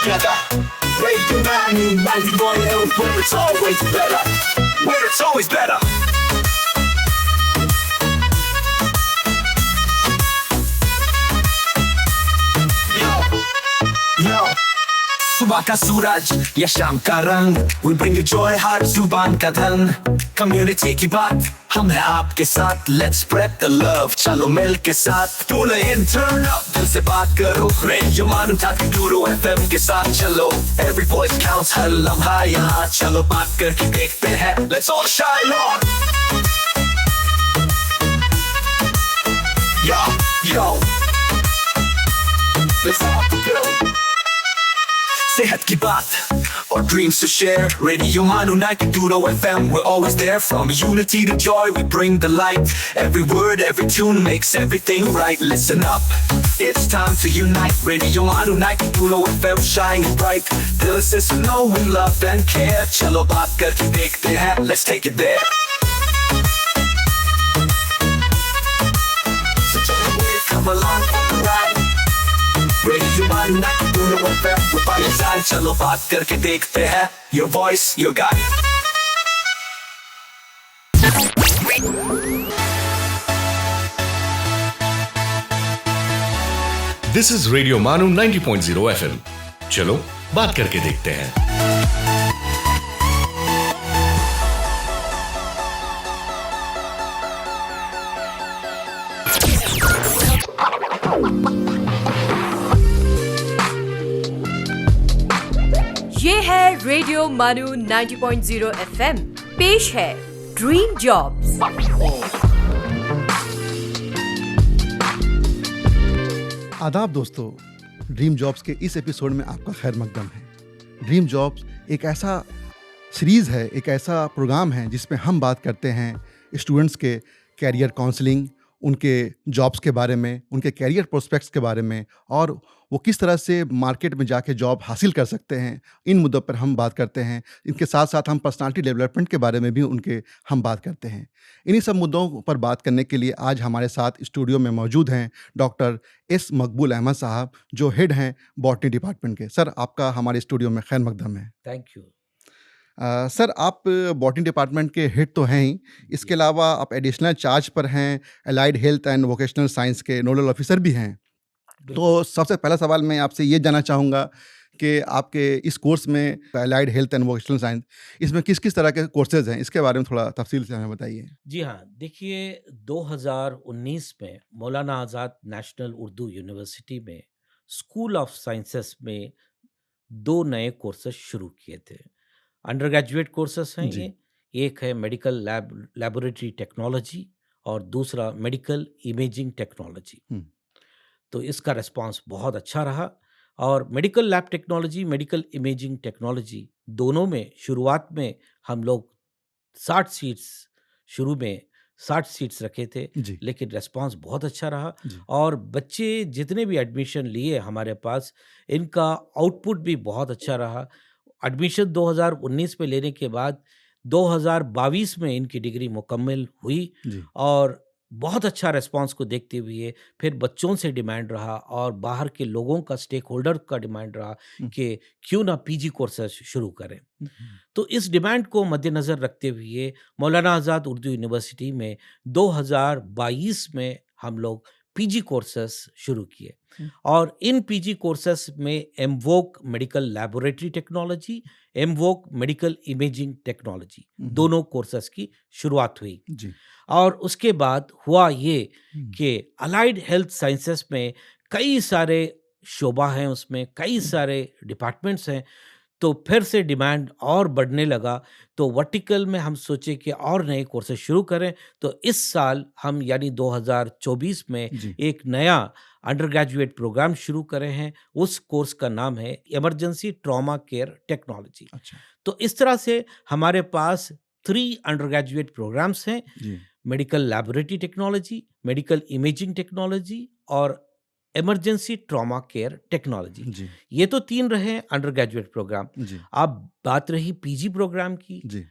together. Radio 91 where it's always better. Where it's always better. Yo. सुबह का सूरज या शाम का रंग, we bring you joy हर जुबान का धन. Community की बात हम हैं आपके साथ, let's spread the love, चलो मिल के साथ. Tune in, turn up, दिल से बात करो. Radio Manu 92 FM के साथ चलो. Every voice counts, हर लम्हा यहाँ चलो बात करके देखते हैं. Let's all shine on. Yo. Let's all go. सेहत की बात और dreams to share. Radio Manu 92 FM, we're always there. From unity to joy, we bring the light. Every word, every tune makes everything right. Listen up, it's time to unite. Radio Manu 92 FM, shining bright. Dill se suno, we love and care. चलो बात करके देखते हैं, let's take it there. So come along for the ride. Radio Manu 92 FM, we're by your side. चलो बात करके देखते हैं. Your voice, your guide. This is Radio Manu 90.0 FM. चलो बात करके देखते हैं. ये है रेडियो मानू 90.0 FM. पेश है ड्रीम जॉब्स. आदाब दोस्तों, ड्रीम जॉब्स के इस एपिसोड में आपका खैर मकदम है. ड्रीम जॉब्स एक ऐसा सीरीज़ है, एक ऐसा प्रोग्राम है जिसमें हम बात करते हैं स्टूडेंट्स के कैरियर काउंसलिंग, उनके जॉब्स के बारे में, उनके कैरियर प्रोस्पेक्ट्स के बारे में, और वो किस तरह से मार्केट में जाके जॉब हासिल कर सकते हैं. इन मुद्दों पर हम बात करते हैं. इनके साथ साथ हम पर्सनालिटी डेवलपमेंट के बारे में भी हम बात करते हैं. इन्हीं सब मुद्दों पर बात करने के लिए आज हमारे साथ स्टूडियो में मौजूद हैं डॉक्टर एस मकबूल अहमद साहब, जो हेड हैं बॉटनी डिपार्टमेंट के. सर, आपका हमारे स्टूडियो में खैर मकदम है. Thank you. सर, आप बॉटनी डिपार्टमेंट के हेड तो हैं ही, इसके अलावा आप एडिशनल चार्ज पर हैं allied health and vocational science के नोडल ऑफिसर भी हैं. तो सबसे पहला सवाल मैं आपसे ये जानना चाहूँगा कि आपके इस कोर्स में allied health and vocational science, इसमें किस किस तरह के कोर्सेज हैं, इसके बारे में थोड़ा तफसील से हमें बताइए. जी हाँ, देखिए 2019 में मौलाना आज़ाद नेशनल उर्दू यूनिवर्सिटी में स्कूल ऑफ साइंसेस में 2 नए कोर्सेज शुरू किए थे. अंडर ग्रेजुएट कोर्सेस हैं जी. ये. एक है मेडिकल लैबोरेटरी टेक्नोलॉजी और दूसरा मेडिकल इमेजिंग टेक्नोलॉजी. तो इसका रिस्पांस बहुत अच्छा रहा. और medical lab technology, medical imaging technology दोनों में शुरुआत में हम लोग 60 सीट्स रखे थे जी. लेकिन रिस्पांस बहुत अच्छा रहा. जी. और बच्चे जितने भी एडमिशन लिए हमारे पास, इनका आउटपुट भी बहुत अच्छा रहा. एडमिशन 2019 में लेने के बाद 2022 में इनकी डिग्री मुकम्मल हुई. जी. और बहुत अच्छा रिस्पांस को देखते हुए फिर बच्चों से डिमांड रहा और बाहर के लोगों का, स्टेक होल्डर का डिमांड रहा कि क्यों ना पीजी कोर्सेज शुरू करें. तो इस डिमांड को मद्देनज़र रखते हुए मौलाना आज़ाद उर्दू यूनिवर्सिटी में 2022 में हम लोग पीजी कोर्सेज शुरू किए. और इन पीजी कोर्सेज में MVoc medical laboratory technology, MVoc medical imaging technology, दोनों कोर्सेज की शुरुआत हुई. जी. और उसके बाद हुआ ये कि अलाइड हेल्थ साइंसेस में कई सारे शोबा हैं, उसमें कई सारे डिपार्टमेंट्स हैं. तो फिर से डिमांड और बढ़ने लगा. तो वर्टिकल में हम सोचे कि और नए कोर्सेज शुरू करें. तो इस साल हम यानी 2024 में जी. एक नया अंडर ग्रेजुएट प्रोग्राम शुरू करे हैं. उस कोर्स का नाम है इमरजेंसी ट्रॉमा केयर टेक्नोलॉजी. अच्छा. तो इस तरह से हमारे पास 3 अंडर ग्रेजुएट प्रोग्राम्स हैं. जी. Medical laboratory technology, medical imaging technology और इमरजेंसी ट्रॉमा केयर टेक्नोलॉजी. जी. ये तो 3 रहे अंडर ग्रेजुएट प्रोग्राम. जी. अब बात रही पीजी प्रोग्राम की. जी.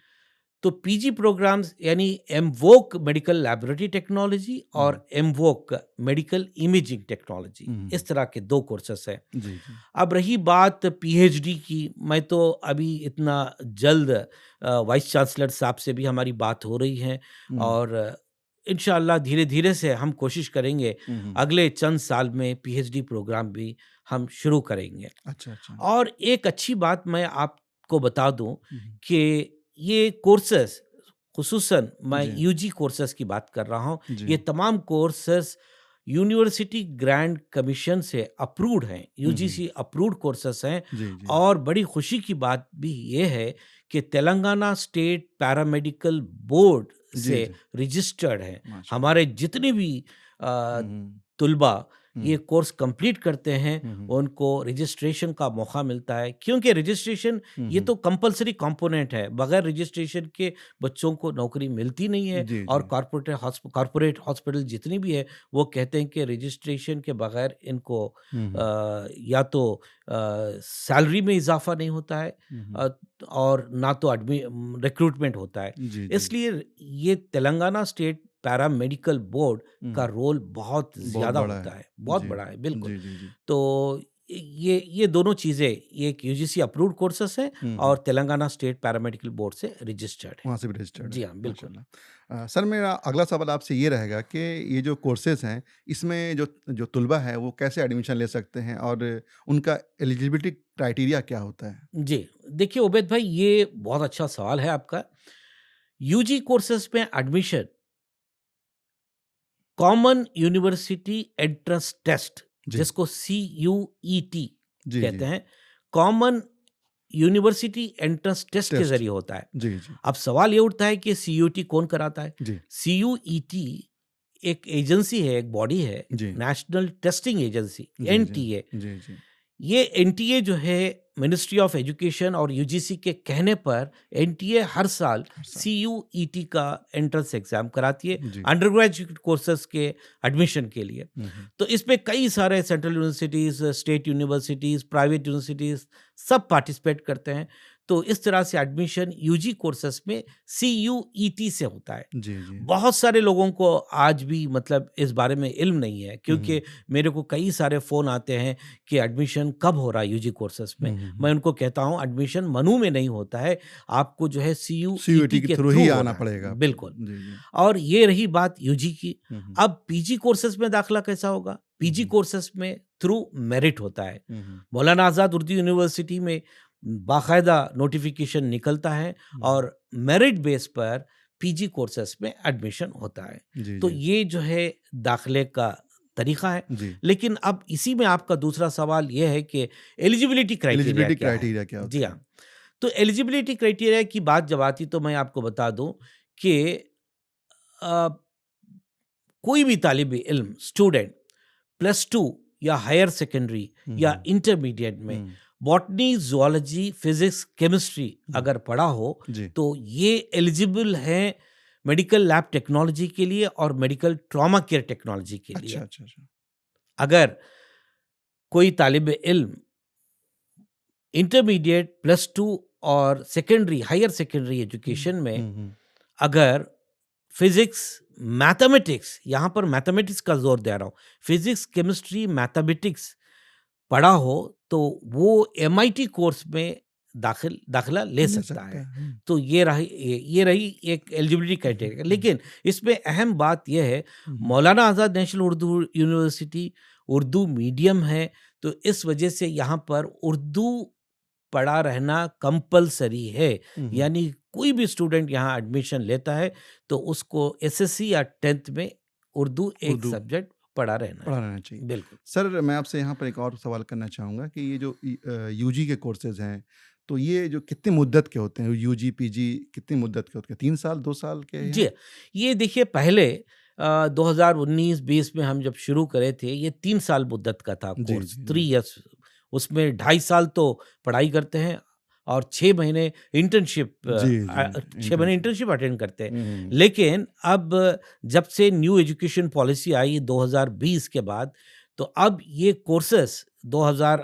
तो पीजी प्रोग्राम्स यानी एमवोक मेडिकल लैबोरेटरी टेक्नोलॉजी और एमवोक मेडिकल इमेजिंग टेक्नोलॉजी, इस तरह के 2 कोर्सेस हैं। जी जी अब रही बात पीएचडी की, मैं तो अभी इतना जल्द वाइस चांसलर साहब से भी हमारी बात हो रही है और इंशाअल्लाह धीरे धीरे से हम कोशिश करेंगे अगले चंद साल में पीएचडी प्रोग्राम भी हम शुरू करेंगे। अच्छा अच्छा और एक अच्छी बात मैं आपको बता दूं कि ये कोर्सेस, खुसूसन मैं जी। यूजी कोर्सेस की बात कर रहा हूं, जी। ये तमाम कोर्सेस यूनिवर्सिटी ग्रांट कमीशन से अप्रूव्ड हैं, यूजीसी अप्रूव्ड कोर्सेस हैं। जी जी और बड़ी खुशी की बात भी ये है कि तेलंगाना स्टेट पैरामेडिकल बोर्ड जी, से जी। रजिस्टर्ड है। माशा हमारे जितने भी तुलबा ये कोर्स कंप्लीट करते हैं उनको रजिस्ट्रेशन का मौका मिलता है, क्योंकि रजिस्ट्रेशन ये तो कंपलसरी कंपोनेंट है, बगैर रजिस्ट्रेशन के बच्चों को नौकरी मिलती नहीं है। जी, और जी। कॉर्पोरेट हॉस्पिटल जितनी भी है वो कहते हैं कि रजिस्ट्रेशन के बगैर इनको या तो सैलरी में इजाफा नहीं होता है अ, और ना तो रिक्रूटमेंट होता है। जी जी इसलिए ये तेलंगाना स्टेट पैरामेडिकल बोर्ड का रोल बहुत ज्यादा बड़ा होता है। है, बहुत जी, बड़ा है, बिल्कुल। जी जी जी तो ये दोनों चीजें, ये एक यूजीसी अप्रूव्ड कोर्सेस हैं और तेलंगाना स्टेट पैरामेडिकल बोर्ड से रजिस्टर्ड है। वहाँ से भी रजिस्टर्ड जी है। हाँ, बिल्कुल। माशाल्लाह। सर, मेरा अगला सवाल आपसे ये रहेगा कि ये जो कोर्सेज हैं, इसमें जो जो तुलबा है वो कैसे एडमिशन ले सकते हैं और उनका एलिजिबिलिटी क्राइटेरिया क्या होता है? जी, देखिए उबैद भाई, ये बहुत अच्छा सवाल है आपका। यूजी कोर्सेस में admission common university entrance test, जी। जिसको CUET जी, कहते जी। हैं, कॉमन यूनिवर्सिटी एंट्रेंस टेस्ट के टेस्ट। जरिए होता है। जी, जी। अब सवाल ये उठता है कि CUET कौन कराता है? जी। CUET एक एजेंसी है, एक बॉडी है, जी। नेशनल टेस्टिंग एजेंसी, जी, जी। NTA। जी, जी। ये NTA जो है, मिनिस्ट्री ऑफ एजुकेशन और यूजीसी के कहने पर NTA हर साल CUET का एंट्रेंस एग्जाम कराती है जी। अंडर ग्रेजुएट कोर्सेज के एडमिशन के लिए। तो इसमें कई सारे central universities, state universities, private universities सब पार्टिसिपेट करते हैं। तो इस तरह से एडमिशन यूजी कोर्सेस में CUET से होता है। जी, जी। बहुत सारे लोगों को आज भी मतलब इस बारे में इल्म नहीं है, क्योंकि मेरे को कई सारे फ़ोन आते हैं कि एडमिशन कब हो रहा है यूजी कोर्सेस में। मैं उनको कहता हूँ एडमिशन मनु में नहीं होता है, आपको जो है CUET के के थ्रू थ्रू ही होना आना है। पड़ेगा। बिल्कुल। जी, जी। और ये रही बात यूजी की। अब पीजी कोर्सेस में दाखिला कैसा होगा? पीजी कोर्सेस में थ्रू मेरिट होता है। मौलाना आज़ाद उर्दू यूनिवर्सिटी में बाकायदा नोटिफिकेशन निकलता है और मेरिट बेस पर पीजी कोर्सेस में एडमिशन होता है। जी, तो जी। ये जो है दाखिले का तरीका है। जी। लेकिन अब इसी में आपका दूसरा सवाल ये है कि एलिजिबिलिटी क्राइटेरिया एलिजिबिलिटी क्या है? क्राइटेरिया क्या होता जी है? हाँ, तो एलिजिबिलिटी क्राइटेरिया की बात जब आती तो मैं आपको बता दूं कि अ, कोई भी तालिब इल्म, स्टूडेंट +2 या हायर सेकेंडरी या इंटरमीडिएट में बॉटनी, ज़ूलॉजी, फिजिक्स, केमिस्ट्री अगर पढ़ा हो जी। तो ये एलिजिबल है मेडिकल लैब टेक्नोलॉजी के लिए और मेडिकल ट्रॉमा केयर टेक्नोलॉजी के लिए। अच्छा, अच्छा, अच्छा। अगर कोई तालिब इल्म इंटरमीडिएट, +2 और सेकेंडरी, हायर सेकेंडरी एजुकेशन में अगर फिजिक्स, मैथमेटिक्स, यहाँ पर मैथमेटिक्स का जोर दे रहा हूँ, फिजिक्स, केमिस्ट्री, मैथमेटिक्स पढ़ा हो तो वो MIT कोर्स में दाखिला ले सकता है। तो ये रही एक एलिजिबिलिटी क्राइटेरिया। लेकिन इसमें अहम बात यह है, Maulana Azad national Urdu university Urdu medium है, तो इस वजह से यहाँ पर उर्दू पढ़ा रहना कंपलसरी है। यानी कोई भी स्टूडेंट यहाँ एडमिशन लेता है तो उसको SSC या 10th में उर्दू एक सब्जेक्ट पढ़ा रहना चाहिए। बिल्कुल। सर, मैं आपसे यहाँ पर एक और सवाल करना चाहूँगा कि ये जो यूजी के कोर्सेज हैं, तो ये जो कितनी मुद्दत के होते हैं? यूजी, पीजी कितनी मुद्दत के होते हैं? 3 साल, 2 साल के हैं? जी, ये देखिए पहले 2019-20 में हम जब शुरू करे थे, ये 3 साल मुद्दत का था जी, कोर्स, जी, 3 इयर्स। उसमें 2.5 साल तो पढ़ाई करते हैं और 6 महीने इंटर्नशिप, जी, 6 महीने इंटर्नशिप अटेंड करते हैं। लेकिन अब जब से न्यू एजुकेशन पॉलिसी आई 2020 के बाद, तो अब ये कोर्सेस 2000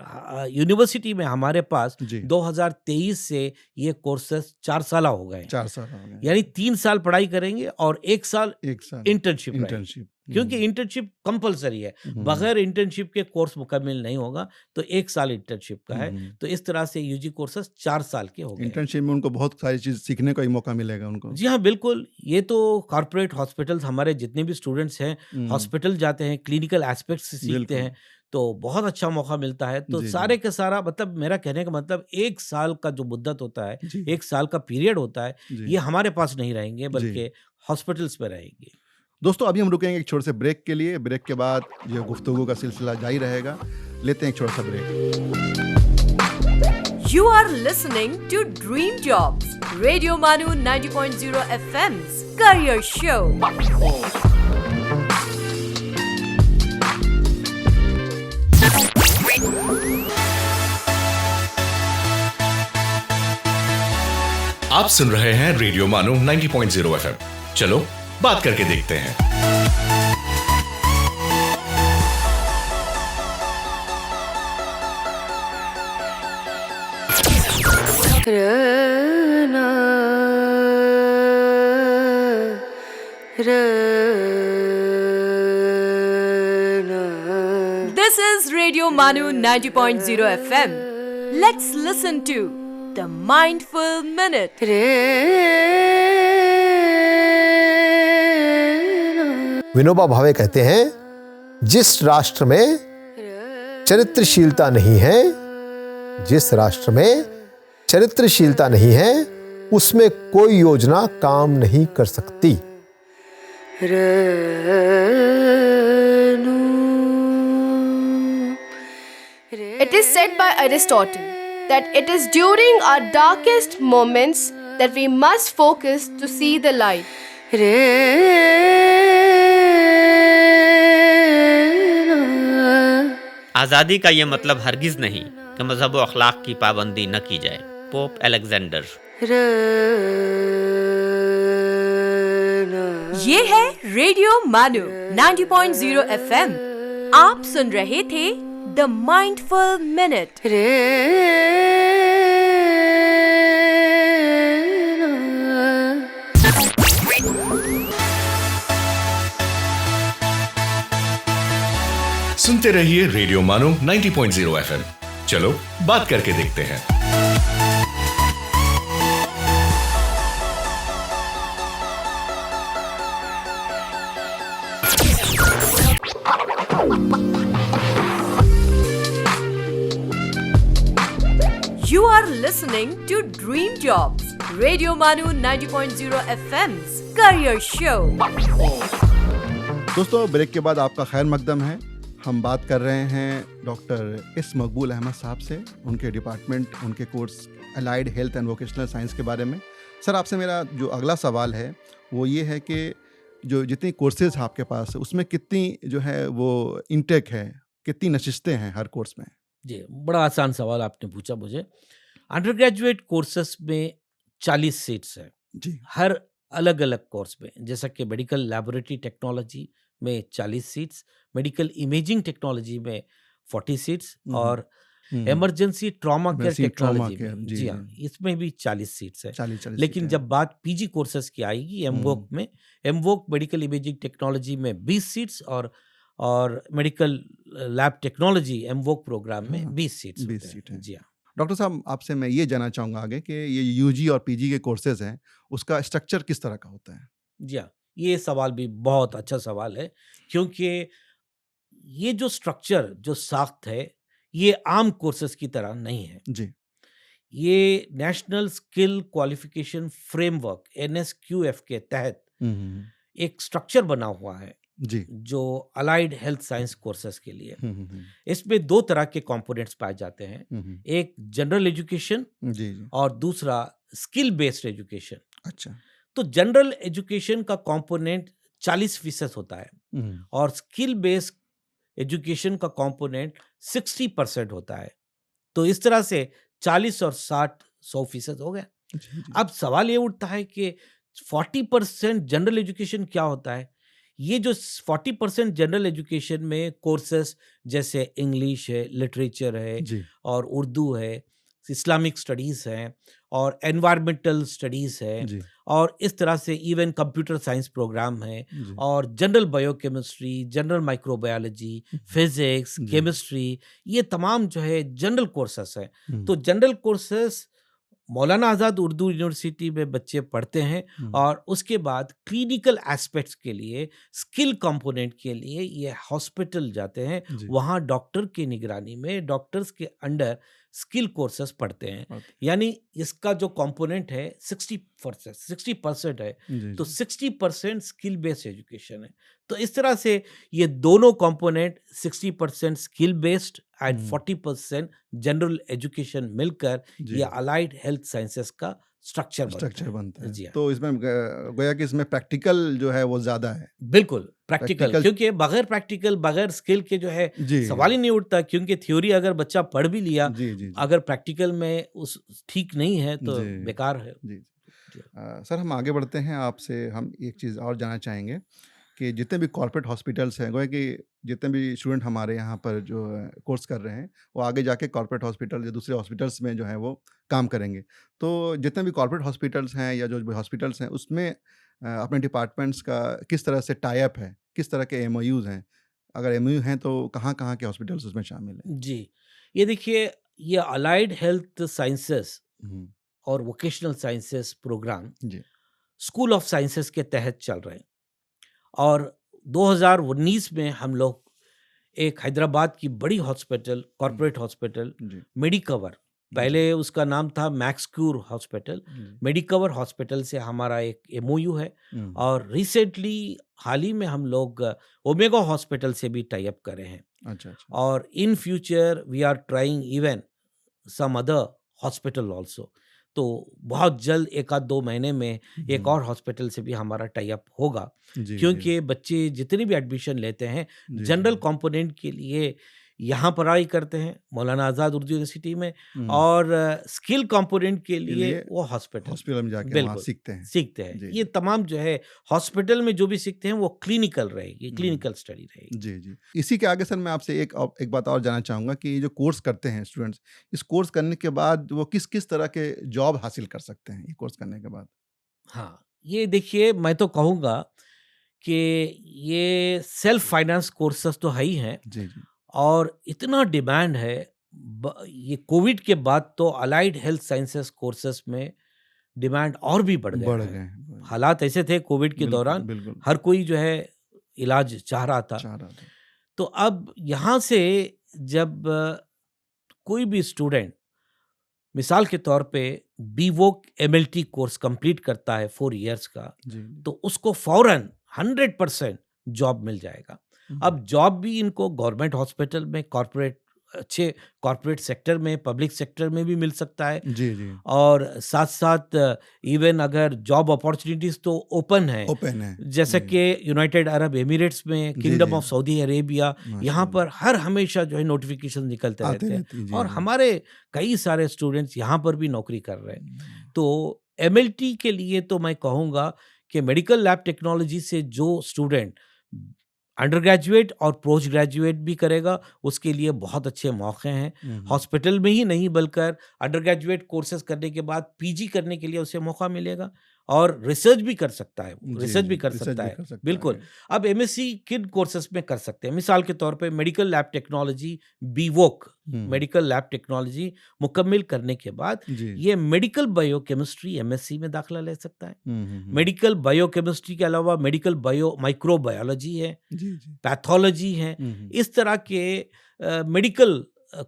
यूनिवर्सिटी में हमारे पास जी 2023 से ये कोर्सेस 4 साल हो गए हैं। 4 साल हो गए, यानी 3 साल पढ़ाई करेंगे और 1 साल 1 साल इंटर्नशिप रहेगी। इंटर्नशिप। क्योंकि इंटर्नशिप कंपलसरी है, बगैर इंटर्नशिप के कोर्स मुकम्मल नहीं होगा, तो 1 साल इंटर्नशिप का है। तो इस तरह से यूजी कोर्सेस 4 साल के हो गए हैं। इंटर्नशिप में उनको बहुत सारी चीज़ सीखने का ही मौका मिलेगा उनको। जी हाँ, बिल्कुल। ये तो कॉर्पोरेट हॉस्पिटल्स, हमारे जितने भी स्टूडेंट्स हैं हॉस्पिटल जाते हैं, क्लिनिकल एस्पेक्ट्स से सीखते बिल्कुल। हैं, तो बहुत अच्छा मौका मिलता है। तो जी, जी। सारे का सारा मतलब, मेरा कहने का मतलब 1 साल का जो मुद्दत होता है, जी 1 साल का पीरियड होता है, जी। ये हमारे पास नहीं रहेंगे बल्कि हॉस्पिटल्स में रहेंगे। दोस्तों अभी हम रुकेंगे एक छोटे से ब्रेक के लिए। ब्रेक के बाद ये गुफ्तगू का सिलसिला जारी रहेगा। लेते हैं एक छोटा सा break. You are listening to Dream Jobs, Radio Manu 90.0 FM's Career Show. आप सुन रहे हैं रेडियो मानो 90.0 एफएम। चलो बात करके देखते हैं। This is Radio Manu 90.0 FM. Let's listen to the Mindful Minute. Vinoba Bhave कहते हैं, जिस राष्ट्र में चरित्रशीलता नहीं है, जिस राष्ट्र में चरित्रशीलता नहीं है, उसमें कोई योजना काम नहीं कर सकती। It is said by Aristotle that it is during our darkest moments that we must focus to see the light. आज़ादी का ये मतलब हरगिज़ नहीं कि मज़हब व अखलाक की पाबंदी न की जाए। Pope Alexander. ये है रेडियो मानू 90.0 FM। आप सुन रहे थे द माइंडफुल मिनट। सुनते रहिए रेडियो मानो 90.0 एफएम। चलो बात करके देखते हैं। You are listening to Dream Jobs, Radio Manu 90.0 FM's Career Show. दोस्तों ब्रेक के बाद आपका खैर मकदम है। हम बात कर रहे हैं डॉक्टर एस मकबूल अहमद साहब से, उनके डिपार्टमेंट, उनके course allied health and vocational science के बारे में। सर आपसे मेरा जो अगला सवाल है वो ये है कि जो जितनी कोर्सेज हैं आपके पास, उसमें कितनी जो है वो इंटेक है, कितनी नशिस्तें हैं हर कोर्स में? जी, बड़ा आसान सवाल आपने पूछा मुझे। अंडर ग्रेजुएट कोर्सेस में 40 सीट्स हैं जी हर अलग अलग कोर्स में, जैसा कि मेडिकल लैबोरेटरी टेक्नोलॉजी में 40 सीट्स, मेडिकल इमेजिंग टेक्नोलॉजी में 40 सीट्स और emergency trauma care Emergency trauma technology care, में, जी, जी हाँ, जी। इसमें भी 40 सीट्स है। 40 लेकिन जब बात पीजी कोर्सेज की आएगी एमवोक में, एमवोक मेडिकल इमेजिंग टेक्नोलॉजी में 20 सीट्स और मेडिकल लैब टेक्नोलॉजी एमवोक प्रोग्राम में हाँ, 20 सीट्स 20 होते हैं। सीट हैं। जी हाँ। डॉक्टर साहब आपसे मैं ये जानना चाहूँगा आगे कि ये यूजी और पीजी के कोर्सेज हैं, उसका स्ट्रक्चर किस तरह का होता है? जी हाँ, ये सवाल भी बहुत अच्छा सवाल है, क्योंकि ये जो स्ट्रक्चर, जो साख्त है, ये आम कोर्सेज की तरह नहीं है। जी ये national skill qualification framework NSQF के तहत एक स्ट्रक्चर बना हुआ है जी जो अलाइड हेल्थ साइंस कोर्सेज के लिए। इसमें 2 तरह के कंपोनेंट्स पाए जाते हैं, एक जनरल एजुकेशन जी जी और दूसरा स्किल बेस्ड एजुकेशन। अच्छा तो जनरल एजुकेशन का कंपोनेंट 40% होता है और स्किल बेस्ड एजुकेशन का कंपोनेंट 60% होता है। तो इस तरह से 40 और 60 100% हो गया। जी, जी। अब सवाल ये उठता है कि 40% जनरल एजुकेशन क्या होता है? ये जो 40% जनरल एजुकेशन में कोर्सेस जैसे इंग्लिश है, लिटरेचर है जी और उर्दू है, इस्लामिक स्टडीज़ हैं और एनवायरमेंटल स्टडीज़ है जी और इस तरह से इवन कंप्यूटर साइंस प्रोग्राम है जी और general biochemistry, general microbiology, physics, जी। केमिस्ट्री, ये तमाम जो है जनरल कोर्सेस हैं। हम्म, तो जनरल कोर्सेस मौलाना आज़ाद उर्दू यूनिवर्सिटी में बच्चे पढ़ते हैं हम्म, और उसके बाद क्लिनिकल एस्पेक्ट्स के लिए, स्किल कंपोनेंट के लिए ये हॉस्पिटल जाते हैं। जी वहाँ डॉक्टर की निगरानी में डॉक्टर्स के अंडर स्किल कोर्सेस पढ़ते हैं। ओके, यानी इसका जो कंपोनेंट है 60% है, जी तो जी 60% स्किल बेस्ड एजुकेशन है। तो इस तरह से ये दोनों component 60% skill based and hmm, 40% general education मिलकर जी ये अलाइड हेल्थ साइंसेस का स्ट्रक्चर बनता स्ट्रक्चर है। बनता है। जी हाँ, तो इसमें गोया कि इसमें प्रैक्टिकल जो है वो ज़्यादा है। बिल्कुल प्रैक्टिकल, प्रैक्टिकल क्योंकि बगैर प्रैक्टिकल, बगैर स्किल के जो है जी सवाल ही नहीं उठता, क्योंकि थ्योरी अगर बच्चा पढ़ भी लिया, जी जी जी अगर प्रैक्टिकल में उस ठीक नहीं है तो जी बेकार है। जी जी। सर हम आगे बढ़ते हैं आपसे। हम एक चीज़ और जानना चाहेंगे कि जितने भी कॉर्पोरेट हॉस्पिटल्स हैं, गोया कि जितने भी स्टूडेंट हमारे यहाँ पर जो कोर्स कर रहे हैं वो आगे जाके कॉर्पोरेट हॉस्पिटल या दूसरे हॉस्पिटल्स में जो है वो काम करेंगे। तो जितने भी कॉर्पोरेट हॉस्पिटल्स हैं या जो भी हॉस्पिटल्स हैं उसमें अपने डिपार्टमेंट्स का किस तरह से टाई अप है, किस तरह के एमओयूज़ हैं? अगर एमओयू हैं तो कहाँ-कहाँ के हॉस्पिटल्स उसमें शामिल हैं? जी, ये देखिए, ये अलाइड हेल्थ साइंसेस हुँ, और वोकेशनल साइंसेस प्रोग्राम जी, स्कूल ऑफ साइंसेस के तहत चल रहे हैं और 2019 में हम लोग एक हैदराबाद की बड़ी हॉस्पिटल, कॉर्पोरेट हॉस्पिटल जी, मेडिकवर, जी, पहले उसका नाम था मैक्सक्यूर हॉस्पिटल, जी, मेडिकवर हॉस्पिटल से हमारा एक एमओयू है हुँ, और रिसेंटली हाल ही में हम लोग ओमेगा हॉस्पिटल से भी टाई अप करे हैं अच्छा, अच्छा, और in future we are trying even some other hospital also. तो बहुत जल्द 1 आध 2 महीने में एक हुँ, और हॉस्पिटल से भी हमारा टाई अप होगा, जी, जी, क्योंकि बच्चे जितने भी एडमिशन लेते हैं जी, जनरल जी, कंपोनेंट के लिए यहाँ पढ़ाई करते हैं मौलाना आज़ाद उर्दू यूनिवर्सिटी में हुँ, और स्किल कंपोनेंट के के लिए लिए वो हॉस्पिटल हॉस्पिटल में जाके वहाँ बिल्कुल सीखते हैं। सीखते हैं। जी, ये जी, तमाम जो है हॉस्पिटल में जो भी सीखते हैं वो क्लिनिकल रहेगी, हुँ। क्लिनिकल स्टडी रहेगी। जी, जी। इसी के आगे सर मैं आपसे एक बात और जानना चाहूँगा कि ये जो कोर्स करते हैं स्टूडेंट्स, इस कोर्स करने के बाद वो किस-किस तरह के जॉब हासिल कर सकते हैं, ये कोर्स करने के बाद? हाँ, ये देखिए, मैं तो कहूँगा कि ये सेल्फ फाइनेंस कोर्सेज़ तो है ही हैं जी, जी। और इतना डिमांड है, ये कोविड के बाद तो अलाइड हेल्थ साइंसेस कोर्सेज़ में डिमांड और भी बढ़ गया बढ़ है। गए हैं, बढ़ गए। हालात ऐसे थे कोविड के बिल्कुल, दौरान, बिल्कुल, हर कोई जो है इलाज चाह रहा था। चाह रहा था। तो अब यहाँ से जब कोई भी स्टूडेंट मिसाल के तौर पे बीवोक एमएलटी कोर्स कंप्लीट करता है 4 इयर्स का, जी, जी। तो उसको फौरन 100% जॉब मिल जाएगा। हुँ, अब जॉब भी इनको गवर्नमेंट हॉस्पिटल में, कॉर्पोरेट, अच्छे कॉर्पोरेट सेक्टर में, पब्लिक सेक्टर में भी मिल सकता है जी, जी। और साथ-साथ इवन अगर जॉब अपॉर्च्युनिटीज़ तो ओपन है, ओपन है। जैसे जी। कि यूनाइटेड अरब एमिरेट्स में, जी, किंगडम जी। ऑफ सऊदी अरेबिया, यहाँ माशाअल्लाह। पर हर हमेशा जो है नोटिफ़िकेशन निकलते आती रहते हैं रहती है। जी, और जी। हमारे कई सारे स्टूडेंट्स यहाँ पर भी नौकरी कर रहे हैं। हुँ, तो एमएलटी के लिए तो मैं कहूँगा कि मेडिकल लैब टेक्नोलॉजी से जो स्टूडेंट अंडर ग्रेजुएट और पोस्ट ग्रेजुएट भी करेगा, उसके लिए बहुत अच्छे मौके हैं। हुँ, हुँ। हॉस्पिटल में ही नहीं बल्कि अंडर ग्रेजुएट कोर्सेज़ करने के बाद पीजी करने के लिए उसे मौका मिलेगा और रिसर्च भी कर सकता है, जी, रिसर्च जी। भी कर रिसर्च सकता भी है। कर सकता बिल्कुल, है। अब एमएससी किन कोर्सेज़ में कर सकते हैं। मिसाल के तौर पे मेडिकल लैब टेक्नोलॉजी बीवोक, हुँ, मेडिकल लैब टेक्नोलॉजी मुकम्मिल करने के बाद जी। ये मेडिकल बायोकेमिस्ट्री एमएससी में दाखिला ले सकता है। हुँ, हुँ, हुँ। मेडिकल बायोकेमिस्ट्री के अलावा मेडिकल माइक्रोबायोलॉजी है, जी, जी। पैथोलॉजी है। हुँ, हुँ। इस तरह के मेडिकल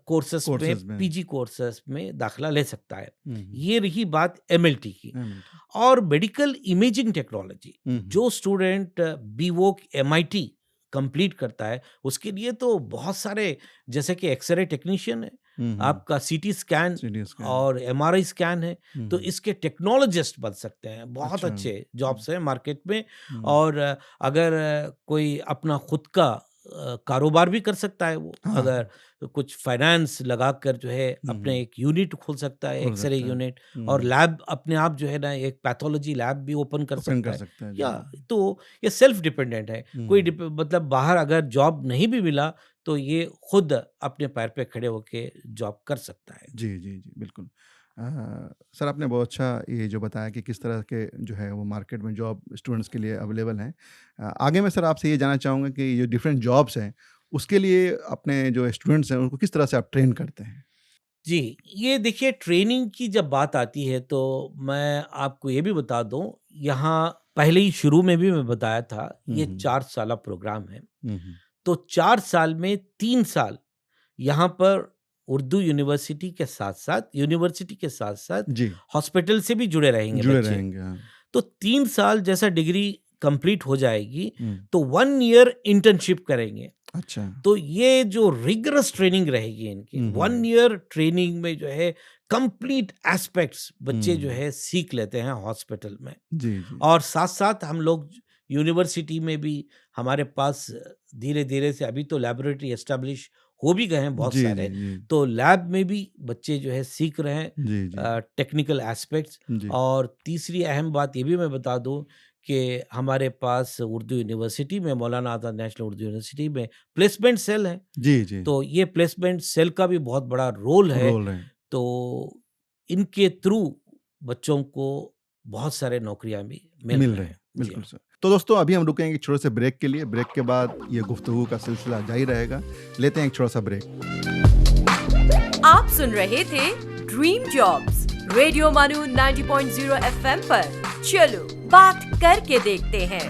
कोर्सेस में, कोर्सेज़ में। पीजी कोर्सेस में दाखिला ले सकता है। हुँ, हुँ। ये रही बात एमएलटी की। एमएलटी। और मेडिकल इमेजिंग टेक्नोलॉजी, हुँ, हुँ। जो स्टूडेंट बीवोक एमआईटी कंप्लीट करता है, उसके लिए तो बहुत सारे, जैसे कि एक्सरे टेक्नीशियन है, हुँ, हुँ। आपका सीटी स्कैन सीटी स्कैन। और एमआरआई स्कैन है, हुँ, तो हुँ। इसके टेक्नोलॉजिस्ट बन सकते हैं। बहुत अच्छा। अच्छे जॉब्स हैं मार्केट में हुँ। और अगर कोई अपना खुद का कारोबार भी कर सकता है वो, हाँ, अगर कुछ फाइनेंस लगाकर जो है अपने एक यूनिट खोल सकता है, खोल एक्सरे सकता है। यूनिट, और लैब अपने आप जो है ना एक पैथोलॉजी लैब भी ओपन कर ओपन सकता कर है। सकता है, या जी। तो ये सेल्फ डिपेंडेंट है। कोई मतलब बाहर अगर जॉब नहीं भी मिला तो ये खुद अपने पैर पे खड़े होके जॉब कर सकता है। जी, जी, जी, बिल्कुल। सर आपने बहुत अच्छा ये जो बताया कि किस तरह के जो है वो मार्केट में जॉब स्टूडेंट्स के लिए अवेलेबल हैं। आगे मैं सर आपसे ये जानना चाहूँगा कि ये डिफरेंट जॉब्स हैं, उसके लिए अपने जो स्टूडेंट्स हैं उनको किस तरह से आप ट्रेन करते हैं? जी, ये देखिए ट्रेनिंग की जब बात आती है तो मैं आपको ये भी बता दूँ, यहाँ पहले ही शुरू में भी मैं बताया था, ये 4 साला प्रोग्राम है। हुँ, हुँ। तो 4 साल में 3 साल यहाँ पर उर्दू यूनिवर्सिटी के साथ-साथ जी, हॉस्पिटल से भी जुड़े रहेंगे जुड़े बच्चे। रहेंगे, हाँ। तो 3 साल जैसा डिग्री कंप्लीट हो जाएगी, हुँ, तो 1 ईयर इंटर्नशिप करेंगे। अच्छा। तो ये जो रिगरस ट्रेनिंग रहेगी इनकी, 1 ईयर ट्रेनिंग में जो है कंप्लीट एस्पेक्ट्स बच्चे जो है सीख लेते हैं हॉस्पिटल में। जी, जी। और साथ-साथ हम लोग यूनिवर्सिटी में भी हमारे पास धीरे-धीरे से अभी तो लैबोरेटरी एस्टेब्लिश हो भी गए हैं बहुत जी, सारे। जी, जी। तो लैब में भी बच्चे जो है सीख रहे हैं जी, जी। Technical aspects. जी। और तीसरी अहम बात ये भी मैं बता दूं कि हमारे पास उर्दू यूनिवर्सिटी में, मौलाना आज़ाद नेशनल उर्दू यूनिवर्सिटी में प्लेसमेंट सेल है। जी, जी। तो ये प्लेसमेंट सेल का भी बहुत बड़ा रोल है। रोल है। तो इनके थ्रू बच्चों को बहुत सारे नौकरियां भी मिल मिल रहे रहे हैं। हैं, जी बिल्कुल हाँ। सर। तो दोस्तों अभी हम रुकेंगे एक छोटे से ब्रेक के लिए। ब्रेक के बाद ये गुफ्तगू का सिलसिला जारी रहेगा। लेते हैं एक छोटा सा ब्रेक। आप सुन रहे थे ड्रीम जॉब्स रेडियो मानू 90.0 एफएम पर। चलो बात करके देखते हैं।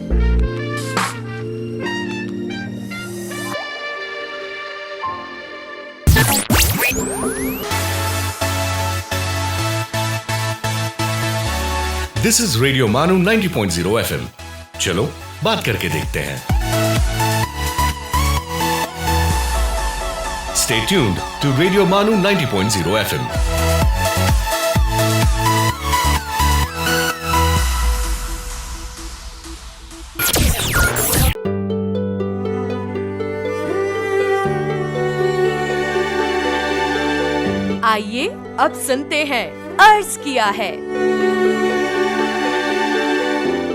दिस इज रेडियो मानू 90.0 एफएम। चलो बात करके देखते हैं। Stay tuned to Radio Manu 90.0 FM. आइए अब सुनते हैं अर्ज किया है।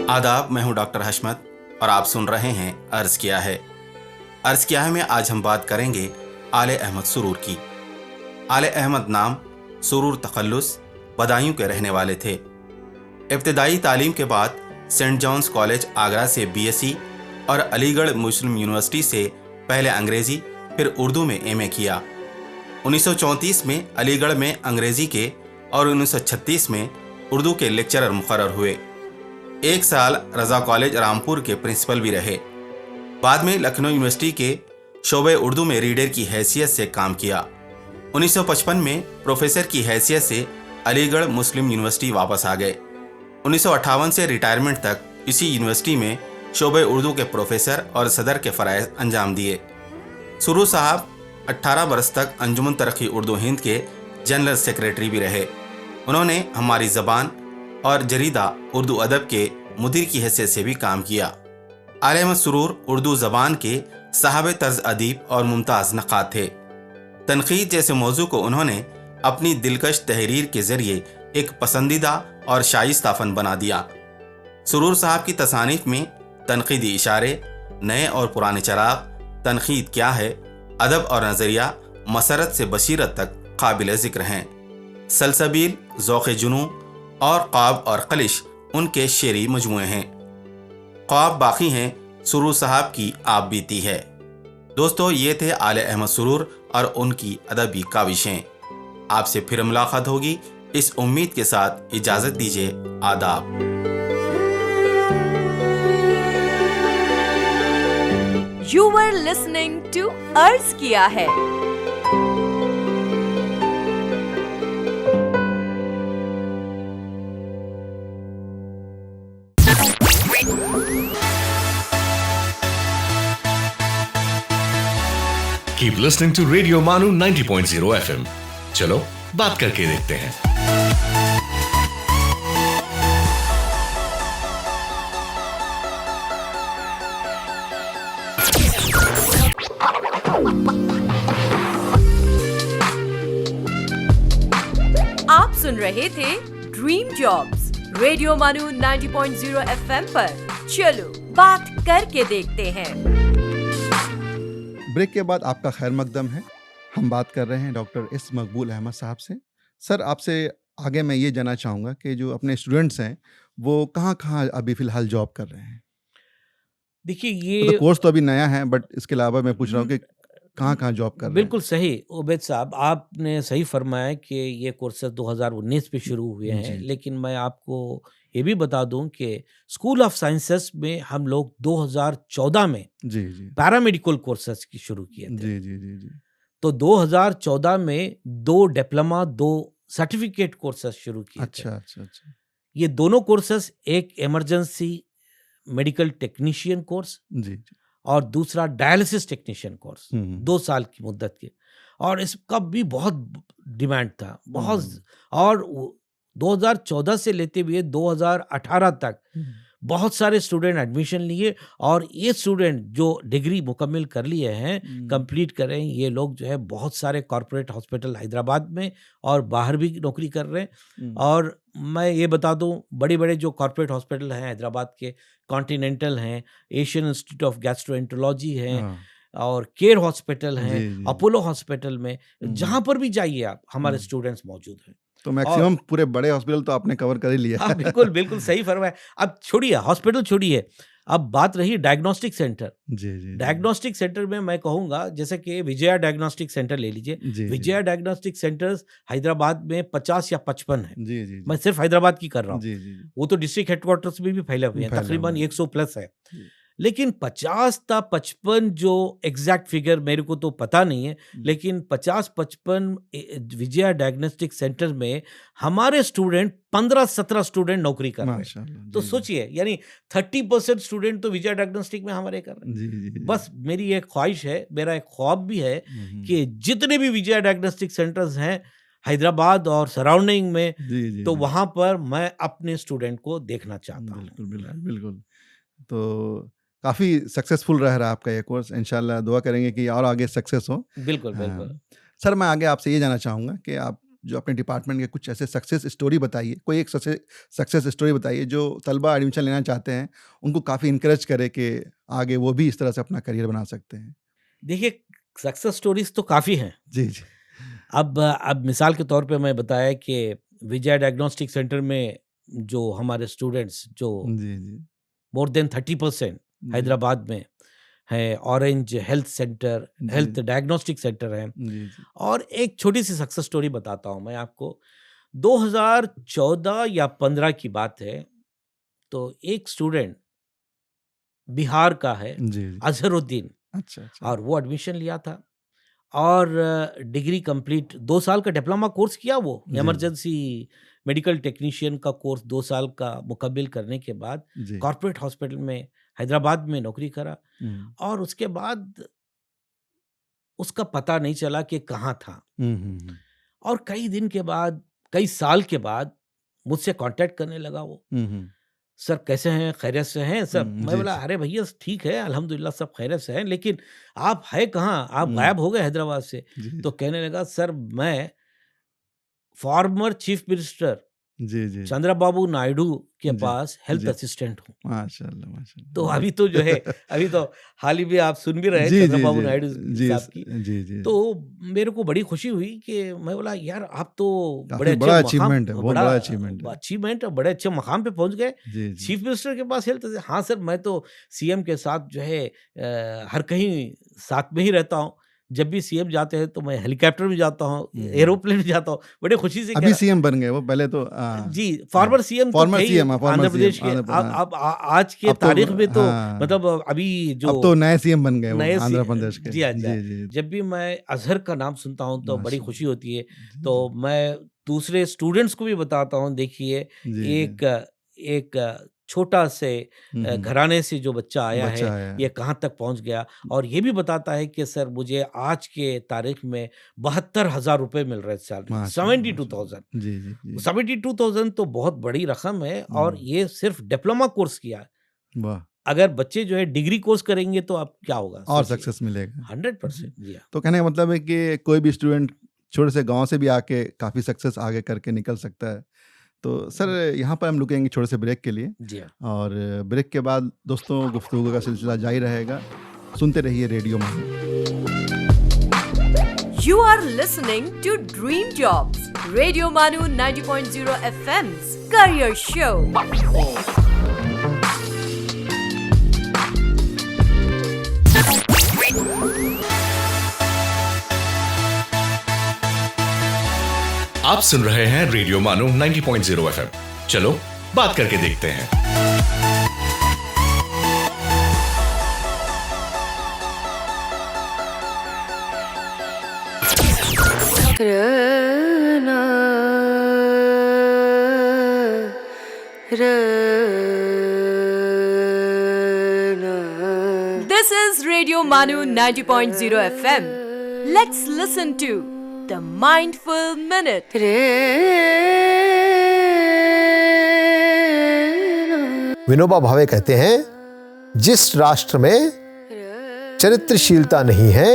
आदाब, मैं हूं डॉक्टर हशमत और आप सुन रहे हैं अर्ज किया है। अर्ज किया है में आज हम बात करेंगे आले अहमद सुरूर की। आले अहमद नाम सुरूर तखल्लुस बदायूं के रहने वाले थे। इब्तदाई तालीम के बाद सेंट जॉन्स कॉलेज आगरा से बीएससी और अलीगढ़ मुस्लिम यूनिवर्सिटी से पहले अंग्रेजी फिर उर्दू में एमए किया। 1934 में अलीगढ़ में अंग्रेजी के और 1936 में उर्दू के लेक्चरर मुकर्रर हुए। 1 साल रज़ा कॉलेज रामपुर के प्रिंसिपल भी रहे। बाद में लखनऊ यूनिवर्सिटी के शोबे उर्दू में रीडर की हैसियत से काम किया। 1955 में प्रोफेसर की हैसियत से अलीगढ़ मुस्लिम यूनिवर्सिटी वापस आ गए। 1958 से रिटायरमेंट तक इसी यूनिवर्सिटी में शोबे उर्दू के प्रोफेसर और सदर के फ़राइज़ अंजाम दिए। सुरूर साहब 18 बरस तक अंजुमन तरक्की उर्दू हिंद के जनरल सेक्रेटरी भी रहे। उन्होंने हमारी ज़बान और जरीदा उर्दू अदब के मुदीर की हैसियत से भी काम किया। आले अहमद सुरूर उर्दू ज़बान के साहब तर्ज अदीब और मुमताज़ नक़ाद थे। तनक़ीद जैसे मौजू को उन्होंने अपनी दिलकश तहरीर के ज़रिए एक पसंदीदा और शाइस्ता फ़न बना दिया। सुरूर साहब की तसानीफ में तनक़ीदी इशारे, नए और पुराने चराग, तनक़ीद क्या है, अदब और नज़रिया, मसरत से बशीरत तक काबिल ज़िक्र हैं। सलसबील, ज़ौक़ जुनू और क़्वाब और क़लिश उनके शेरी मजमूए हैं। क़्वाब बाकी हैं, सुरूर साहब की आप बीती है। दोस्तों, ये थे आले अहमद सुरूर और उनकी अदबी काविशें। आपसे फिर मुलाकात होगी इस उम्मीद के साथ। इजाज़त दीजिए। आदाब। You were listening to अर्ज किया है। Keep listening to Radio Manu 90.0 FM. चलो बात करके देखते हैं। सुन रहे थे ड्रीम जॉब्स रेडियो मानू 90.0 एफएम पर। चलो बात करके देखते हैं। ब्रेक के बाद आपका खैर मकदम है। हम बात कर रहे हैं डॉक्टर एस मकबूल अहमद साहब से। सर, आपसे आगे मैं ये जानना चाहूँगा कि जो अपने स्टूडेंट्स हैं वो कहाँ अभी फ़िलहाल जॉब कर रहे हैं? देखिए मतलब ये कोर्स तो अभी नया है, बट इसके अलावा मैं पूछ रहा हूँ कि कहाँ जॉब कर रहे हैं? बिल्कुल सही उबैद साहब, आपने सही फरमाया कि ये कोर्सेज 2019 में शुरू हुए हैं, जी। लेकिन मैं आपको ये भी बता दूं कि स्कूल ऑफ साइंसेस में हम लोग 2014 में जी, जी। पैरामेडिकल कोर्सेज की शुरू किए थे। जी, जी, जी, जी। तो 2014 में 2 डिप्लोमा 2 सर्टिफिकेट कोर्सेज शुरू किए थे। अच्छा, अच्छा, अच्छा। ये दोनों कोर्सेज, एक इमरजेंसी मेडिकल टेक्नीशियन कोर्स जी, जी। और दूसरा डायलिसिस टेक्नीशियन कोर्स, हुँ। 2 साल की मुद्दत के, और इसका भी बहुत डिमांड था, बहुत। हुँ। और 2014 से लेते हुए 2018 तक बहुत सारे स्टूडेंट एडमिशन लिए, और ये स्टूडेंट जो डिग्री मुकम्मल कर लिए हैं, कंप्लीट कर रहे हैं, ये लोग जो है बहुत सारे कॉर्पोरेट हॉस्पिटल हैदराबाद में और बाहर भी नौकरी कर रहे हैं। और मैं ये बता दूं, बड़े बड़े जो कॉर्पोरेट हॉस्पिटल हैं हैदराबाद के, कॉन्टिनेंटल हैं, एशियन इंस्टीट्यूट ऑफ गैस्ट्रोएंटरोलॉजी हैं, हाँ। और केयर हॉस्पिटल हैं, जी, जी। अपोलो हॉस्पिटल में, जहाँ पर भी जाइए आप, हमारे स्टूडेंट्स मौजूद हैं। तो मैक्सिमम पूरे बड़े हॉस्पिटल तो आपने कवर कर ही लिया। हाँ, बिल्कुल बिल्कुल सही फरमाया। अब छोड़िए हॉस्पिटल, छोड़िए, अब बात रही डायग्नोस्टिक सेंटर। जी, जी। डायग्नोस्टिक सेंटर में मैं कहूँगा, जैसे कि विजया डायग्नोस्टिक सेंटर ले लीजिए। जी, जी। विजया डायग्नोस्टिक सेंटर्स हैदराबाद में 50 या 55 है। जी, जी, मैं सिर्फ हैदराबाद की कर रहा हूँ। जी, जी, जी। वो तो डिस्ट्रिक्ट हेडक्वार्टर्स में भी फैले हुए हैं, फैले तकरीबन हुए हैं। 100 प्लस है। जी। लेकिन 50 था 55, जो एग्जैक्ट फिगर मेरे को तो पता नहीं है, लेकिन 50-55 विजया डायग्नोस्टिक सेंटर में हमारे स्टूडेंट 15-17 स्टूडेंट नौकरी कर रहे हैं। माशाल्लाह। तो जी, जी। सोचिए, यानी 30% स्टूडेंट तो विजय डायग्नोस्टिक में हमारे कर रहे हैं। जी, जी, जी। बस मेरी एक ख्वाहिश है, मेरा एक ख्वाब भी है हम्म। कि जितने भी विजय डायग्नोस्टिक सेंटर्स हैं हैदराबाद और सराउंडिंग में, जी, जी, तो जी। वहां पर मैं अपने स्टूडेंट को देखना चाहता हूँ। बिल्कुल, बिल्कुल, बिल्कुल। तो काफ़ी सक्सेसफुल रह रहा है आपका ये कोर्स। इंशाल्लाह दुआ करेंगे कि और आगे सक्सेस हो। बिल्कुल हाँ। बिल्कुल। सर, मैं आगे आपसे ये जानना चाहूँगा कि आप जो अपने डिपार्टमेंट के कुछ ऐसे सक्सेस स्टोरी बताइए, कोई एक सक्सेस स्टोरी बताइए जो तलबा एडमिशन लेना चाहते हैं, उनको काफ़ी इनकरेज करे कि आगे वो भी इस तरह से अपना करियर बना सकते हैं। देखिए, सक्सेस स्टोरीज तो काफ़ी हैं। जी, जी। अब मिसाल के तौर पे मैं बताया कि विजय डायग्नोस्टिक सेंटर में जो हमारे स्टूडेंट्स, जो जी, जी। मोर देन 30% जी। हैदराबाद में है, ऑरेंज हेल्थ सेंटर, जी। हेल्थ डायग्नोस्टिक सेंटर है। जी, जी। और एक छोटी सी सक्सेस स्टोरी बताता हूँ मैं आपको। 2014 या 15 की बात है, तो एक स्टूडेंट बिहार का है, जी, जी। अजहरुद्दीन, अच्छा, अच्छा। और वो एडमिशन लिया था, और डिग्री कंप्लीट 2 साल का डिप्लोमा कोर्स किया वो, जी। इमरजेंसी मेडिकल टेक्नीशियन का कोर्स 2 साल का मुकम्मल करने के बाद जी। कॉर्पोरेट हॉस्पिटल में हैदराबाद में नौकरी करा, हुँ। और उसके बाद उसका पता नहीं चला कि कहाँ था। हुँ, हुँ, हुँ। और कई दिन के बाद, कई साल के बाद मुझसे कांटेक्ट करने लगा वो। हुँ, हुँ। सर कैसे हैं, खैरियत से हैं सब? मैं जी, बोला जी। अरे भैया ठीक है, अल्हम्दुलिल्लाह सब खैरियत से हैं, लेकिन आप है कहाँ? आप गायब हो गए हैदराबाद से। जी, तो कहने लगा, सर मैं फॉर्मर चीफ मिनिस्टर जी, जी। चंद्रबाबू नायडू के जी, पास हेल्थ जी। असिस्टेंट हूँ। माशाल्लाह, माशाल्लाह। तो अभी तो जो है, अभी तो हाल ही में आप सुन भी रहे हैं जी, जी, चंद्रबाबू जी। नायडू जी, साहब की। जी, जी। तो मेरे को बड़ी खुशी हुई कि मैं बोला यार आप तो काफ़ी बड़े अच्छे बड़ा मकाम, अचीवमेंट है, बहुत बड़ा अचीवमेंट है। अचीवमेंट और बड़े अच्छे मकाम पे पहुंच गए। जी, जी। चीफ मिनिस्टर के पास हेल्थ। हाँ सर, मैं तो सीएम के साथ जो है हर कहीं साथ में ही रहता हूँ। जब भी सीएम जाते हैं तो मैं हेलीकॉप्टर में जाता हूँ, एरोप्लेन में जाता हूँ, बड़े खुशी से। अभी सीएम बन गए वो, पहले तो जी, फॉर्मर सीएम तो थे ही फॉर्मर आंध्र सीएम, प्रदेश के। अब आज के अब तो तारीख में तो हाँ, मतलब अभी जो अब तो नए सीएम बन गए वो नए आंध्र प्रदेश के। जी अच्छा, जी, जी। जब भी मैं अजहर का नाम सुनता हूँ तो बड़ी माशाल्लाह। खुशी होती है। जी, तो मैं दूसरे स्टूडेंट्स को भी बताता हूँ, देखिए जी, जी। एक छोटा से हुँ, हुँ। घराने से जो बच्चा आया है, बच्चा आया है। ये कहाँ तक पहुँच गया, और ये भी बताता है कि सर मुझे आज के तारीख में 72,000 रुपए मिल रहे हैं सैलरी, माशाल्लाह, 72,000। जी, जी, जी। 72,000 तो बहुत बड़ी रकम है, और ये सिर्फ डिप्लोमा कोर्स किया है। वाह! अगर बच्चे जो है डिग्री कोर्स करेंगे तो अब क्या होगा और सोचिए। सक्सेस मिलेगा। 100% जी हाँ। तो कहने का मतलब है कि कोई भी स्टूडेंट छोटे से गांव से भी आके काफ़ी सक्सेस आगे करके निकल सकता है। तो सर यहाँ पर हम रुकेंगे छोटे से ब्रेक के लिए, जी हाँ। और ब्रेक के बाद दोस्तों गुफ्तगू का सिलसिला जारी रहेगा। सुनते रहिए रेडियो मानो। You are listening to Dream Jobs, Radio Manu 90.0 FM's career show. आप सुन रहे हैं रेडियो मानो 90.0 एफएम। चलो बात करके देखते हैं। This is Radio Manu 90.0 FM. Let's listen to the Mindful Minute. Vinoba Bhave कहते हैं, जिस राष्ट्र में चरित्रशीलता नहीं है,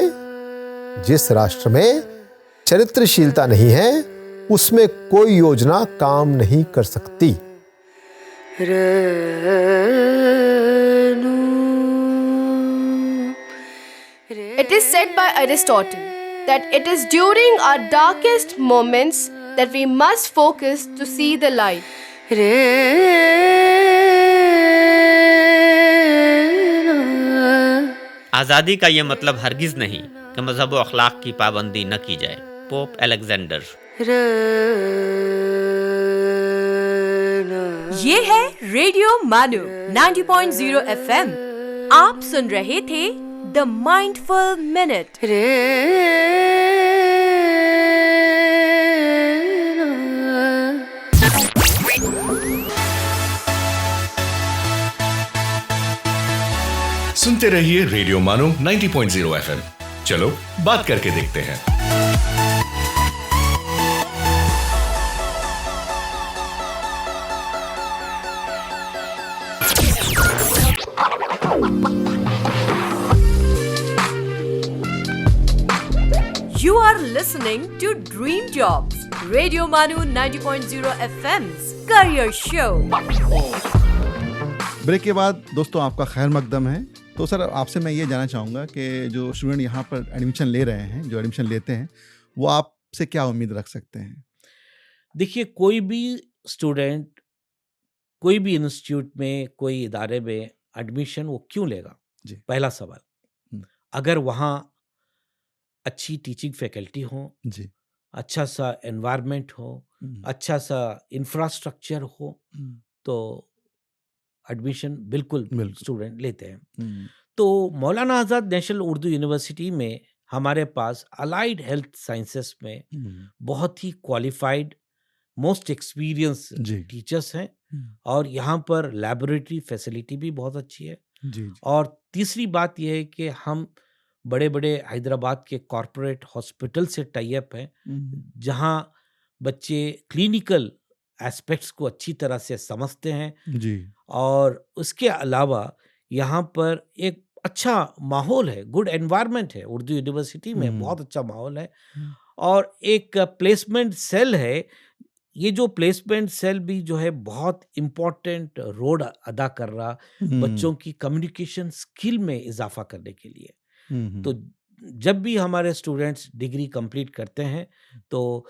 जिस राष्ट्र में चरित्रशीलता नहीं है, उसमें कोई योजना काम नहीं कर सकती। It is said by Aristotle that it is during our darkest moments that we must focus to see the light. आज़ादी का ये मतलब हरगिज़ नहीं कि मज़हब व अखलाक की पाबंदी न की जाए। Pope Alexander. ये है रेडियो मानू 90.0 FM। आप सुन रहे थे द माइंडफुल मिनट। सुनते रहिए रेडियो मानो 90.0 एफएम। चलो बात करके देखते हैं। You are listening to Dream Jobs, Radio Manu 90.0 FM's career show. Break के बाद दोस्तों आपका खैर मकदम है। तो सर आपसे मैं ये जानना चाहूँगा कि जो स्टूडेंट यहाँ पर एडमिशन ले रहे हैं, जो एडमिशन लेते हैं, वो आपसे क्या उम्मीद रख सकते हैं? देखिए, कोई भी स्टूडेंट कोई भी इंस्टीट्यूट में, कोई इदारे में एडमिशन वो क्यों लेगा? जी। पहला सवाल, अगर वहाँ अच्छी टीचिंग फैकल्टी हो, जी। अच्छा सा एनवायरनमेंट हो, अच्छा सा इंफ्रास्ट्रक्चर हो, तो एडमिशन बिल्कुल स्टूडेंट लेते हैं। तो मौलाना आज़ाद नेशनल उर्दू यूनिवर्सिटी में हमारे पास अलाइड हेल्थ साइंसेस में बहुत ही क्वालिफाइड, मोस्ट एक्सपीरियंस टीचर्स हैं, और यहाँ पर लैबोरेटरी फैसिलिटी भी बहुत अच्छी है। जी। और तीसरी बात यह है कि हम बड़े बड़े हैदराबाद के कॉरपोरेट हॉस्पिटल से टाई अप हैं, जहाँ बच्चे क्लिनिकल एस्पेक्ट्स को अच्छी तरह से समझते हैं। जी। और उसके अलावा यहाँ पर एक अच्छा माहौल है, गुड एनवायरनमेंट है। उर्दू यूनिवर्सिटी में बहुत अच्छा माहौल है, और एक प्लेसमेंट सेल है। ये जो प्लेसमेंट सेल भी जो है बहुत इम्पोर्टेंट रोल अदा कर रहा बच्चों की कम्युनिकेशन स्किल में इजाफा करने के लिए। तो जब भी हमारे स्टूडेंट्स डिग्री कंप्लीट करते हैं, तो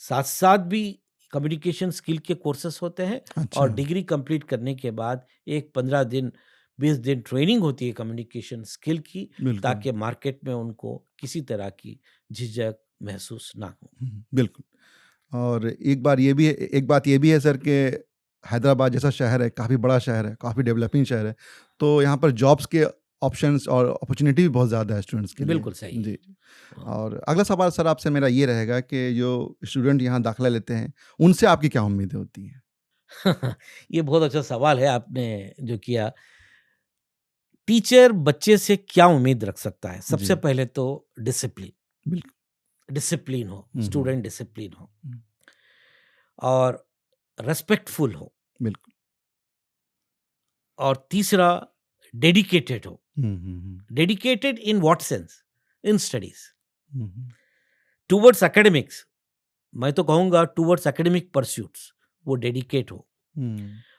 साथ साथ भी कम्युनिकेशन स्किल के कोर्सेस होते हैं। अच्छा। और डिग्री कंप्लीट करने के बाद एक 15 दिन 20 दिन ट्रेनिंग होती है कम्युनिकेशन स्किल की, ताकि मार्केट में उनको किसी तरह की झिझक महसूस ना हो। बिल्कुल। और एक बात ये भी है सर कि हैदराबाद जैसा शहर है, काफ़ी बड़ा शहर है, काफ़ी डेवलपिंग शहर है, तो यहाँ पर जॉब्स के ऑप्शंस और अपॉर्चुनिटी भी बहुत ज़्यादा है स्टूडेंट्स के लिए। बिल्कुल सही। जी। और अगला सवाल सर आपसे मेरा ये रहेगा कि जो स्टूडेंट यहाँ दाखिला लेते हैं, उनसे आपकी क्या उम्मीदें होती हैं? ये बहुत अच्छा सवाल है आपने जो किया। टीचर बच्चे से क्या उम्मीद रख सकता है? सबसे पहले तो डिसिप्लिन। बिल्कुल। डिसिप्लिन हो, स्टूडेंट डिसिप्लिन हो, और रेस्पेक्टफुल हो। बिल्कुल। और तीसरा, डेडिकेटेड हो। Dedicated in what sense? In studies. Towards academics, मैं तो कहूँगा टूवर्ड्स एकेडमिक परस्यूट्स वो डेडिकेट हो।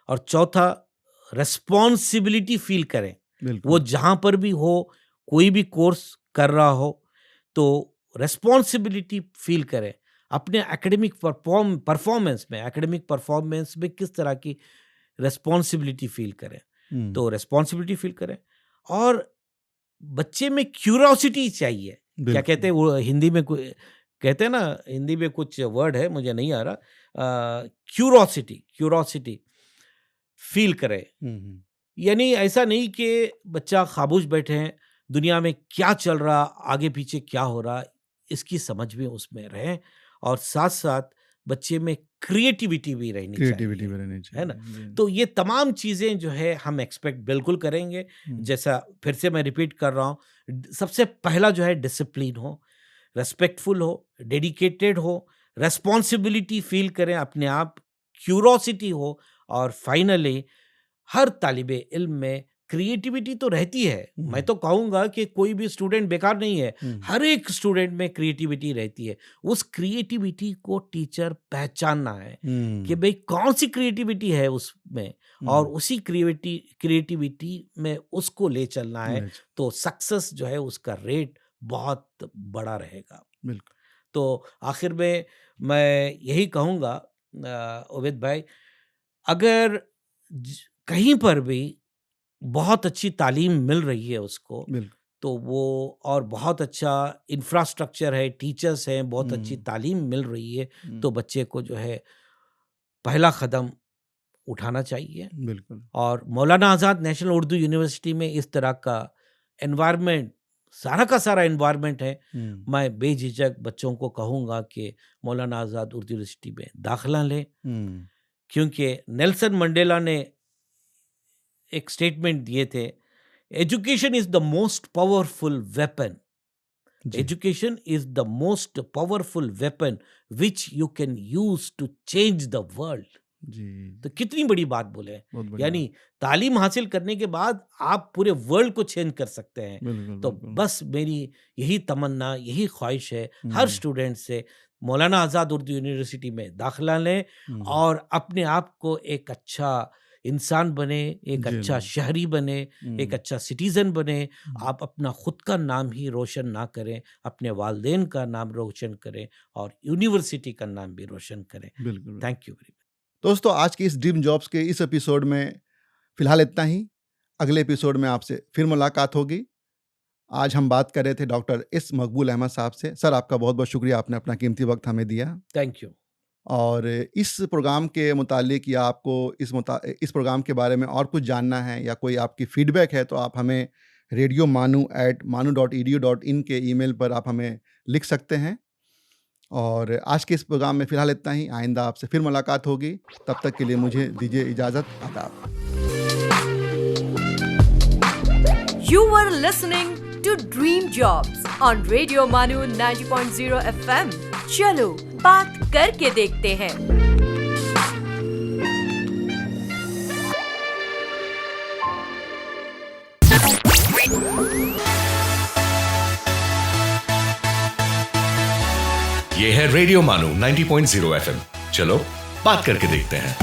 और चौथा, रेस्पॉन्सिबिलिटी फील करें। वो जहाँ पर भी हो, कोई भी कोर्स कर रहा हो तो रेस्पॉन्सिबिलिटी फील करें अपने एकेडमिक परफॉर्मेंस में किस तरह की रेस्पॉन्सिबिलिटी फील करें। तो रेस्पॉन्सिबिलिटी फील करें और बच्चे में क्यूरोसिटी चाहिए। क्या कहते हैं वो हिंदी में, कहते हैं ना, हिंदी में कुछ वर्ड है मुझे नहीं आ रहा, क्यूरोसिटी फील करे। यानी ऐसा नहीं कि बच्चा खामोश बैठे हैं, दुनिया में क्या चल रहा, आगे पीछे क्या हो रहा, इसकी समझ में उसमें रहे और साथ साथ बच्चे में क्रिएटिविटी भी रहनी चाहिए, है ना। तो ये तमाम चीज़ें जो है हम एक्सपेक्ट बिल्कुल करेंगे। जैसा फिर से मैं रिपीट कर रहा हूँ, सबसे पहला जो है डिसिप्लिन हो, रेस्पेक्टफुल हो, डेडिकेटेड हो, रेस्पॉन्सिबिलिटी फील करें अपने आप, क्यूरोसिटी हो और फाइनली हर तालिबे इल्म में क्रिएटिविटी तो रहती है। मैं तो कहूँगा कि कोई भी स्टूडेंट बेकार नहीं है, हर एक स्टूडेंट में क्रिएटिविटी रहती है। उस क्रिएटिविटी को टीचर पहचानना है कि भाई कौन सी क्रिएटिविटी है उसमें और उसी क्रिएटिविटी में उसको ले चलना है, तो सक्सेस जो है उसका रेट बहुत बड़ा रहेगा। बिल्कुल। तो आखिर में मैं यही कहूँगा उबैद भाई, अगर कहीं पर भी बहुत अच्छी तालीम मिल रही है उसको, तो वो और बहुत अच्छा इंफ्रास्ट्रक्चर है, टीचर्स हैं, बहुत अच्छी तालीम मिल रही है, तो बच्चे को जो है पहला कदम उठाना चाहिए। बिल्कुल। और मौलाना आज़ाद नेशनल उर्दू यूनिवर्सिटी में इस तरह का एनवायरनमेंट, सारा का सारा एनवायरनमेंट है। मैं बेझिझक बच्चों को कहूँगा कि मौलाना आज़ाद उर्दू यूनिवर्सिटी में दाखिला लें, क्योंकि नेल्सन मंडेला ने एक स्टेटमेंट दिए थे, education is the most powerful weapon, education is the most powerful weapon which you can use to change the world. तो कितनी बड़ी बात बोले, यानी तालीम हासिल करने के बाद आप पूरे वर्ल्ड को चेंज कर सकते हैं। तो बस मेरी यही तमन्ना, यही ख्वाहिश है हर स्टूडेंट से, मौलाना आज़ाद उर्दू यूनिवर्सिटी में दाखिला लें और अपने आप को एक अच्छा इंसान बने, एक अच्छा शहरी बने, एक अच्छा सिटीजन बने। आप अपना खुद का नाम ही रोशन ना करें, अपने वालिदैन का नाम रोशन करें और यूनिवर्सिटी का नाम भी रोशन करें। Thank you very much. दोस्तों, आज की इस ड्रीम जॉब्स के इस एपिसोड में फिलहाल इतना ही। अगले एपिसोड में आपसे फिर मुलाकात होगी। आज हम बात कर रहे थे डॉक्टर एस मकबूल अहमद साहब से। सर, आपका बहुत बहुत शुक्रिया, आपने अपना कीमती वक्त हमें दिया। Thank you. और इस प्रोग्राम के मुतालिक या आपको इस प्रोग्राम के बारे में और कुछ जानना है या कोई आपकी फीडबैक है, तो आप हमें radiomanu@manu.edu.in के ईमेल पर आप हमें लिख सकते हैं। और आज के इस प्रोग्राम में फ़िलहाल इतना ही। आइंदा आपसे फिर मुलाकात होगी, तब तक के लिए मुझे दीजिए इजाज़त। आदाब। You were listening to Dream Jobs on Radio Manu 90.0 FM। चलो बात करके देखते हैं। ये है रेडियो मानू 90.0 FM। चलो बात करके देखते हैं।